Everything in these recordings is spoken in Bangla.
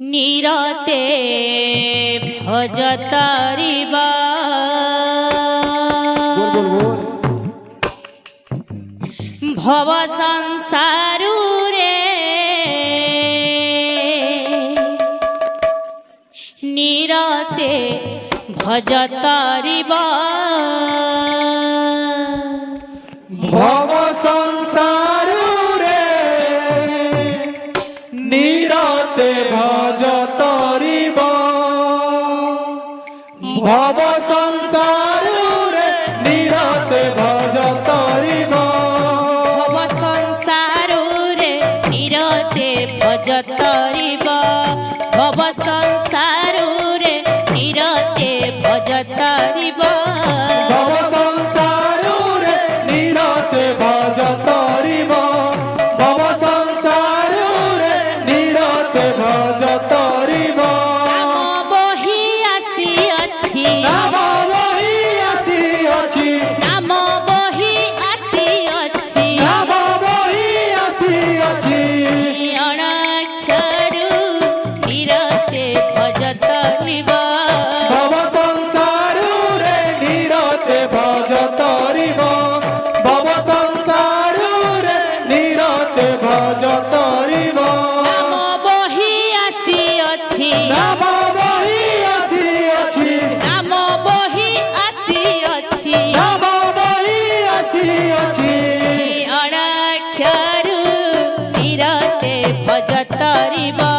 নিরতে ভজতারিবা ভব সংসারু রে নিরতে ভজতারিবা ভব সংসারু রে নিরতে ভজতরিব ভব সংসারু রে নিরতে ভজতরিব ভব সংসারু রে নিরতে ভজতারিবা ভব সংসারু রে নিরতে ভজতারিবা ভব সংসারু রে নিরতে ভজতরিব ভব সংসারু রে নিরতে ভজতরিব নাম বহি আসিଅছি নাম বহি আসিଅছি নাম বহি আসিଅছি নাম বহি আসিଅছি অনাକ୍ଷରୁ নিরতে ভজতারিবা ভব সংসারু রে নিরতে ভজতরিব ভব সংসারু রে নিরতে ভজতরিব নাম বহি আসিଅছি নাম বহি আসিଅছি নাম বহি আসিଅছি নাম বহি আসিଅছি অনাକ୍ଷରୁ নিরতে ভজতারিবা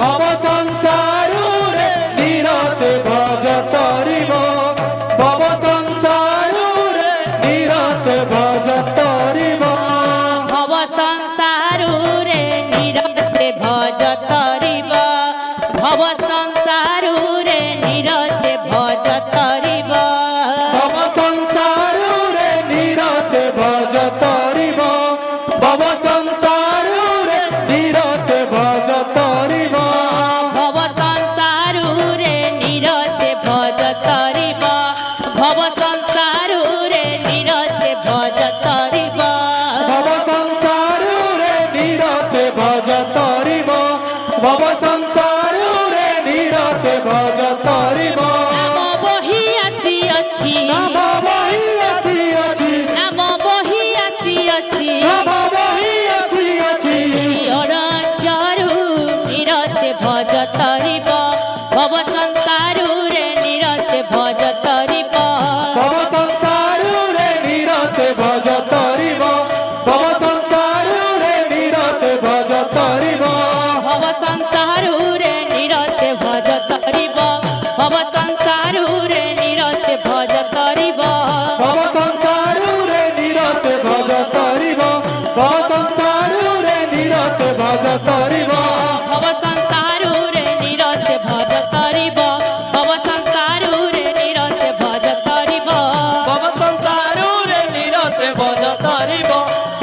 ভব সংসারু রে নিরতে ভজতরিব ভব সংসারু রে নিরতে ভজতরিব ভব সংসারু রে নিরতে ভজতারিবা ভব সংসারু রে নিরতে ভজতারিবা ভব সংসারু রে নিরতে ভজতরিব ভব সংসারু রে নিরতে ভজতরিব ভব সংসারু রে নিরতে ভজতারিবা ভব সংসারু রে নিরতে ভজতারিবা ভব সংসারু রে নিরতে ভজতরিব ভব সংসারু রে নিরতে ভজতরিব নাম বহি আসিଅছি নাম বহি আসিଅছি নাম বহি আসিଅছি নাম বহি আসিଅছি অনাକ୍ଷରୁ নিরতে ভজতারিবা ভব সংসারু রে নিরতে ভজতারিবা ভব সংসারু রে নিরতে ভজতরিব ভব সংসারু রে নিরতে ভজতরিব ভব সংসারু রে নিরতে ভজতারিবা ভব সংসারু রে নিরতে ভজতারিবা ভব সংসারু রে নিরতে ভজতরিব ভব সংসারু রে নিরতে ভজতরিব ভব সংসারু রে নিরতে ভজতারিবা ভব সংসারু রে নিরতে ভজতারিবা ভব সংসারু রে নিরতে ভজতরিব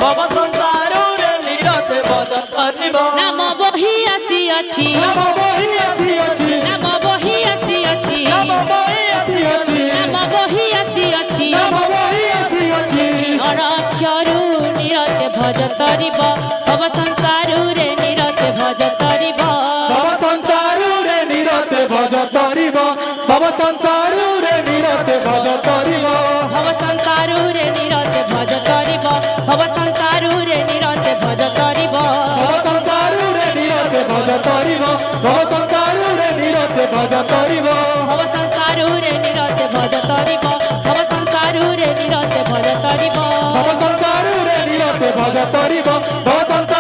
ভব সংসারু রে নিরতে ভজতরিব নাম বহি আসিଅছি নাম বহি আসিଅছি নাম বহি আসিଅছি নাম বহি আসিଅছি নাম বহি আসিଅছি নাম বহি আসিଅছি অনাକ୍ଷରୁ নিরতে ভজতারিবা ভব সংসারু রে নিরতে ভজতারিবা ভব সংসারু রে নিরতে ভজতরিব ভব সংসারু রে নিরতে ভজতরিব ভব সংসারু রে নিরতে ভজতারিবা ভব সংসারু রে নিরতে ভজতারিবা ভব সংসারু রে নিরতে ভজতরিব ভব সংসারু রে নিরতে ভজতরিব ভব সংসারু রে নিরতে ভজতারিবা ভব সংসারু রে নিরতে ভজতারিবা ভব সংসারু রে নিরতে ভজতরিব ভব সংসারু